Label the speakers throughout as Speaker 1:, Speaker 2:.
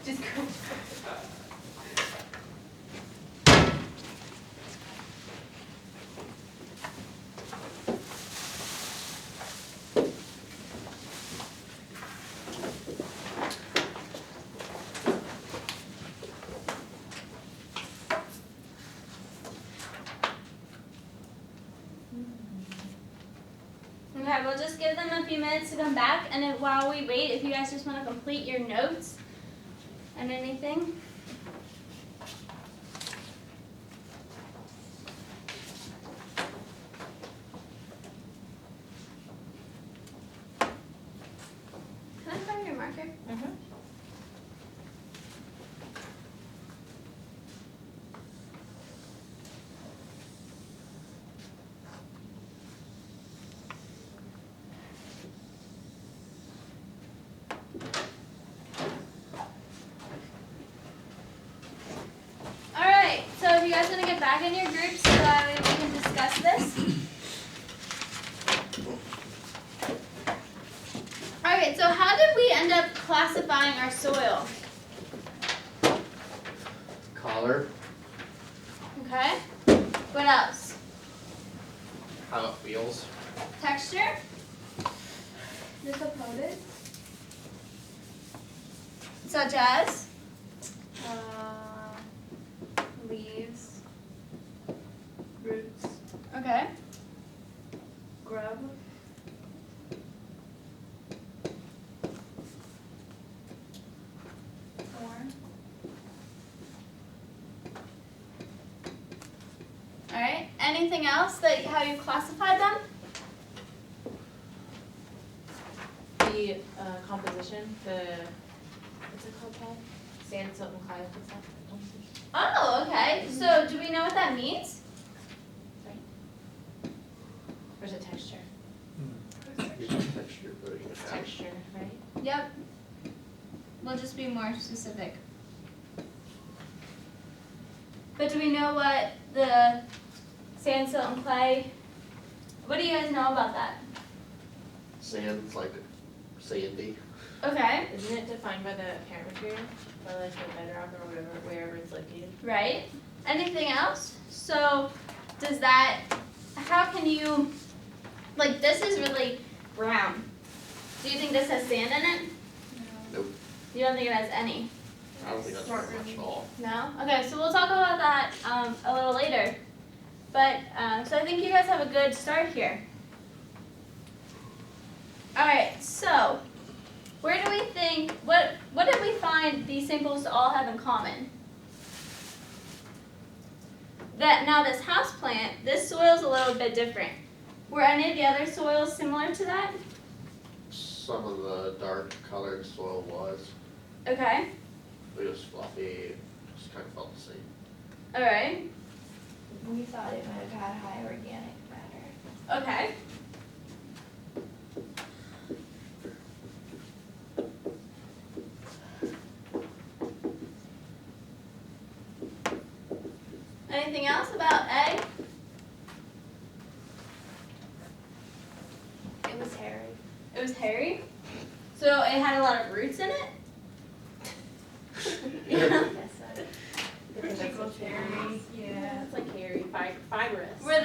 Speaker 1: Just go.
Speaker 2: Okay, we'll just give them a few minutes to come back, and then while we wait, if you guys just want to complete your notes and anything. Can I borrow your marker?
Speaker 1: Mm-hmm.
Speaker 2: Alright, so if you guys want to get back in your groups so that way we can discuss this. Alright, so how did we end up classifying our soil?
Speaker 3: Color,
Speaker 2: Okay. What else?
Speaker 3: how it feels.
Speaker 2: Texture? The components? Such as?
Speaker 1: Leaves, roots,
Speaker 2: Okay.
Speaker 1: grub, thorn,
Speaker 2: Alright. Anything else that how you classified them?
Speaker 1: the composition, what's it called, Ted? Sand, silt, and clay, what's that composition?
Speaker 2: Oh, okay. So do we know what that means?
Speaker 1: Or is it texture?
Speaker 3: Texture, but you
Speaker 1: It's
Speaker 3: have-
Speaker 1: texture, right?
Speaker 2: Yep. We'll just be more specific. But do we know what the sand, silt, and clay, what do you guys know about that?
Speaker 3: Sand's like sandy.
Speaker 2: Okay,
Speaker 1: Isn't it defined by the parent material, by like the bedrock or whatever, wherever it's located?
Speaker 2: right. Anything else? So does that, how can you, like this is really brown. Do you think this has sand in it?
Speaker 3: Nope.
Speaker 2: You don't think it has any?
Speaker 3: I don't think that's very much at all.
Speaker 2: No? Okay, so we'll talk about that a little later. But, so I think you guys have a good start here. Alright, so, where do we think, what did we find these samples to all have in common? That now this house plant, this soil's a little bit different. Were any of the other soils similar to that?
Speaker 3: Some of the dark colored soil was.
Speaker 2: Okay,
Speaker 3: It was fluffy, just kind of felt the same.
Speaker 2: alright,
Speaker 4: We thought it might have had high organic matter.
Speaker 2: okay. Anything else about A?
Speaker 4: It was hairy.
Speaker 2: It was hairy? So it had a lot of roots in it?
Speaker 4: Yes, so.
Speaker 1: Hairy, yeah, it's like hairy, fibrous.
Speaker 2: Were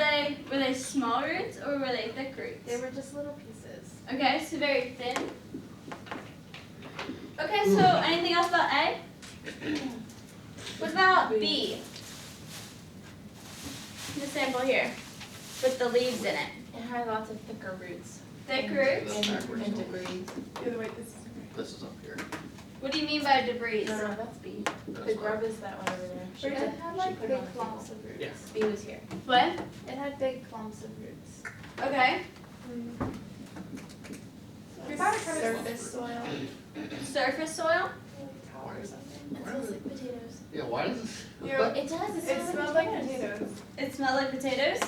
Speaker 2: they small roots or were they thick roots?
Speaker 1: They were just little pieces.
Speaker 2: Okay, so very thin. Okay, so anything else about A? What about B? The sample here, with the leaves in it.
Speaker 1: It had lots of thicker roots.
Speaker 2: Thick
Speaker 1: And-
Speaker 2: roots?
Speaker 3: That's
Speaker 1: And,
Speaker 3: backwards.
Speaker 1: and debris.
Speaker 3: This is up here.
Speaker 2: What do you mean by debris?
Speaker 1: No, that's B.
Speaker 3: That's
Speaker 1: The
Speaker 3: not-
Speaker 1: grub is that one over there. She
Speaker 4: It
Speaker 1: put-
Speaker 4: had
Speaker 1: she
Speaker 4: like
Speaker 1: put it on
Speaker 4: big
Speaker 1: the
Speaker 4: clumps
Speaker 1: table.
Speaker 4: of roots.
Speaker 3: Yeah.
Speaker 1: B was here.
Speaker 2: What?
Speaker 4: It had big clumps of roots.
Speaker 2: Okay.
Speaker 4: We thought it kind of surface soil.
Speaker 2: Surface soil?
Speaker 3: Why is
Speaker 1: It
Speaker 3: why
Speaker 1: smells
Speaker 3: does
Speaker 1: like potatoes.
Speaker 3: Yeah, why does this?
Speaker 1: It does,
Speaker 4: It smells like potatoes.
Speaker 2: It smelled like potatoes?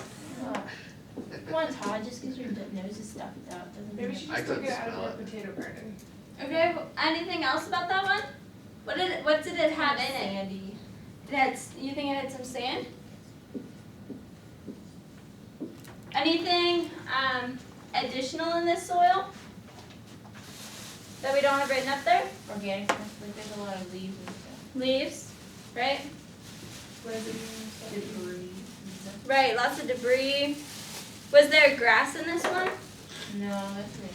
Speaker 1: Come on, Todd, just because your nose is stuffed up doesn't mean.
Speaker 5: Maybe she
Speaker 3: I
Speaker 5: just took
Speaker 3: couldn't
Speaker 5: it out of
Speaker 3: smell
Speaker 5: her
Speaker 3: it.
Speaker 5: potato garden.
Speaker 2: Okay, anything else about that one? What did it have in it?
Speaker 1: Sandy.
Speaker 2: You think it had some sand? Anything additional in this soil? that we don't have written up there?
Speaker 1: Organic stuff, like there's a lot of leaves and stuff.
Speaker 2: Leaves, right?
Speaker 1: Debris and stuff.
Speaker 2: Right, lots of debris. Was there grass in this one?
Speaker 1: No, that's not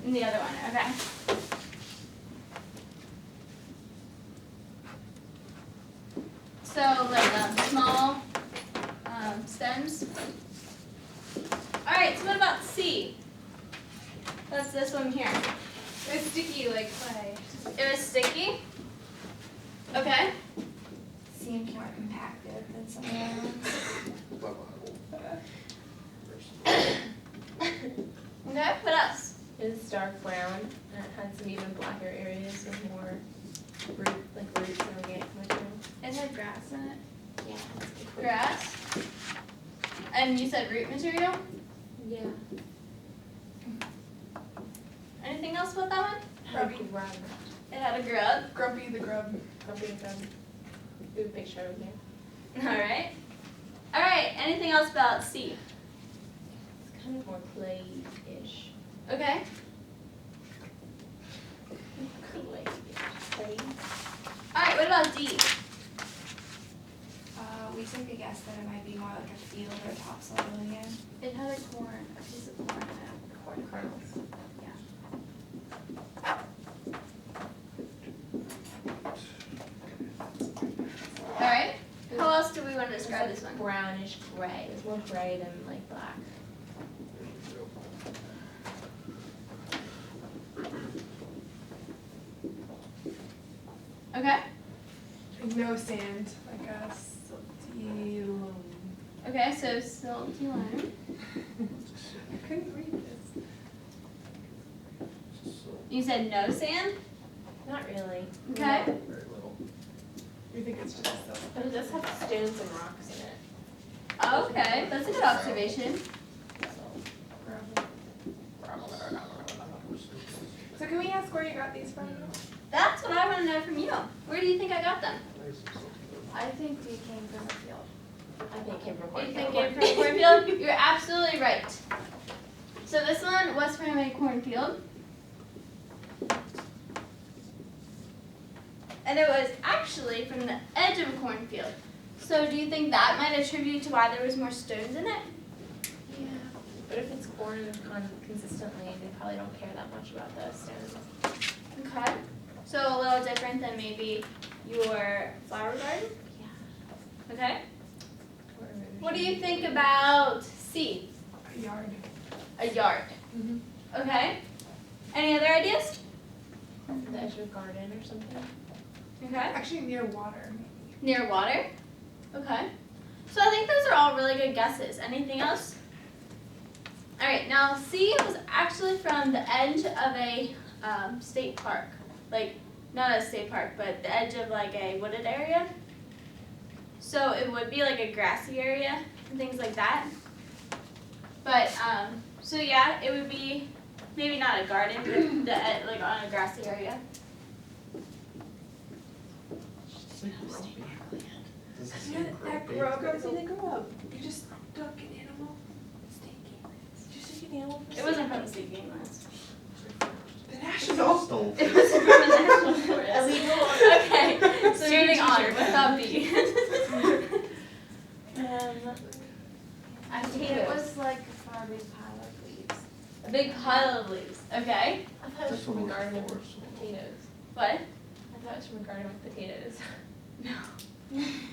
Speaker 2: In the other one, okay. So like small stems. Alright, so what about C? That's this one here.
Speaker 4: It's sticky like clay.
Speaker 2: It was sticky? Okay.
Speaker 4: Seemed more compacted than some of the other ones.
Speaker 2: Okay, what else?
Speaker 1: It's dark brown and it had some even blacker areas with more roots and organic material.
Speaker 2: It had grass in it.
Speaker 1: Yeah.
Speaker 2: Grass? And you said root material?
Speaker 1: Yeah.
Speaker 2: Anything else about that one?
Speaker 1: Grub.
Speaker 2: It had a grub.
Speaker 5: Grumpy the grub.
Speaker 1: Grumpy grub. We have a picture over here.
Speaker 2: Alright. Alright, anything else about C?
Speaker 1: It's kind of more clay-ish.
Speaker 2: Okay.
Speaker 1: Clay.
Speaker 2: Alright, what about D?
Speaker 4: We took a guess that it might be more like a field or topsoil again.
Speaker 2: It had a piece of corn in it.
Speaker 1: Corn kernels.
Speaker 2: Alright. How else do we want to describe this one?
Speaker 1: Brownish gray. It's more gray than like black.
Speaker 2: Okay.
Speaker 5: No sand, like a silty loam.
Speaker 2: Okay, so silty lime.
Speaker 5: I couldn't read this.
Speaker 2: You said no sand?
Speaker 1: Not really.
Speaker 2: Okay.
Speaker 3: Very little.
Speaker 5: You think it's just silty?
Speaker 1: But it does have stones and rocks in it.
Speaker 2: Okay, that's a good observation.
Speaker 5: So can we ask where you got these from?
Speaker 2: That's what I want to know from you. Where do you think I got them?
Speaker 4: I think we came from a field.
Speaker 1: I think it came from
Speaker 2: You
Speaker 1: corn.
Speaker 2: think it from a cornfield? You're absolutely right. So this one was from a cornfield. And it was actually from the edge of a cornfield. So do you think that might attribute to why there was more stones in it?
Speaker 1: Yeah. But if it's corn consistently, they probably don't care that much about the stones.
Speaker 2: Okay. So a little different than maybe your flower garden?
Speaker 1: Yeah.
Speaker 2: Okay. What do you think about C?
Speaker 5: A yard.
Speaker 2: A yard.
Speaker 5: Mhm.
Speaker 2: Okay. Any other ideas?
Speaker 1: The edge of a garden or something.
Speaker 2: Okay.
Speaker 5: Actually near water.
Speaker 2: Near water? Okay. So I think those are all really good guesses. Anything else? Alright, now C was actually from the edge of a state park. Like, not a state park, but the edge of like a wooded area. So it would be like a grassy area and things like that. But, so yeah, it would be maybe not a garden, but like on a grassy area.
Speaker 5: That grub. The grub. You just stuck an animal. Did you stick an animal?
Speaker 2: It wasn't from the Sleeping Lands.
Speaker 5: The national.
Speaker 3: Stole.
Speaker 2: It was from a national forest.
Speaker 1: Illegal.
Speaker 2: Okay, so moving on, what's up B?
Speaker 1: I
Speaker 4: think it was like a big pile of leaves.
Speaker 2: A big pile of leaves, okay.
Speaker 1: I thought it was from a garden of potatoes.
Speaker 2: What?
Speaker 1: I thought it was from a garden with potatoes.
Speaker 2: No.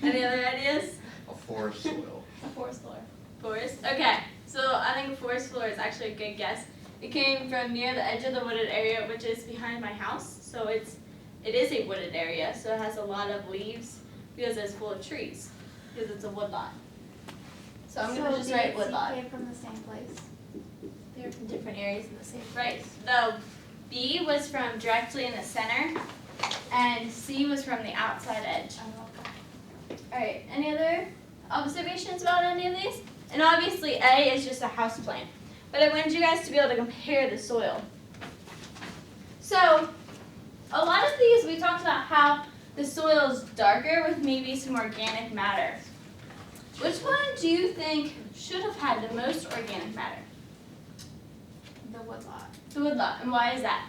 Speaker 2: Any other ideas?
Speaker 3: A forest soil.
Speaker 1: A forest floor.
Speaker 2: Forest, okay. So I think forest floor is actually a good guess. It came from near the edge of the wooded area, which is behind my house. So it is a wooded area, so it has a lot of leaves because it's full of trees, because it's a woodlot. So I'm gonna just write woodlot.
Speaker 4: came from the same place.
Speaker 1: They're from different areas in the same
Speaker 2: Right, the B was from directly in the center, and C was from the outside edge. Alright, any other observations about any of these? And obviously A is just a house plant, but I wanted you guys to be able to compare the soil. So, a lot of these we talked about how the soil is darker with maybe some organic matter. Which one do you think should have had the most organic matter?
Speaker 4: The woodlot.
Speaker 2: The woodlot, and why is that?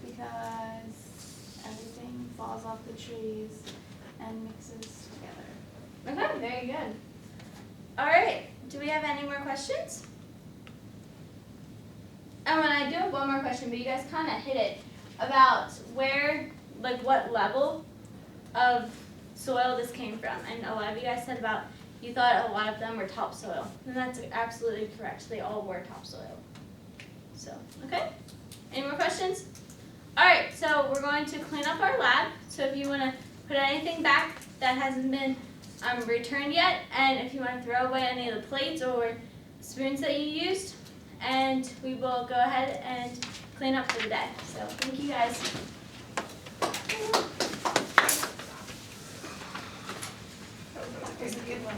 Speaker 2: because everything falls off the trees and mixes together. Okay, very good. All right, do we have any more questions? Oh, and I do have one more question, but you guys kind of hit it about where, like what level of soil this came from. And a lot of you guys said about you thought a lot of them were topsoil. And that's absolutely correct. They all were topsoil. So, okay. Any more questions? All right, so we're going to clean up our lab. So if you want to put anything back that hasn't been returned yet, and if you want to throw away any of the plates or spoons that you used, and we will go ahead and clean up for the day. So thank you guys.
Speaker 4: That was a good one.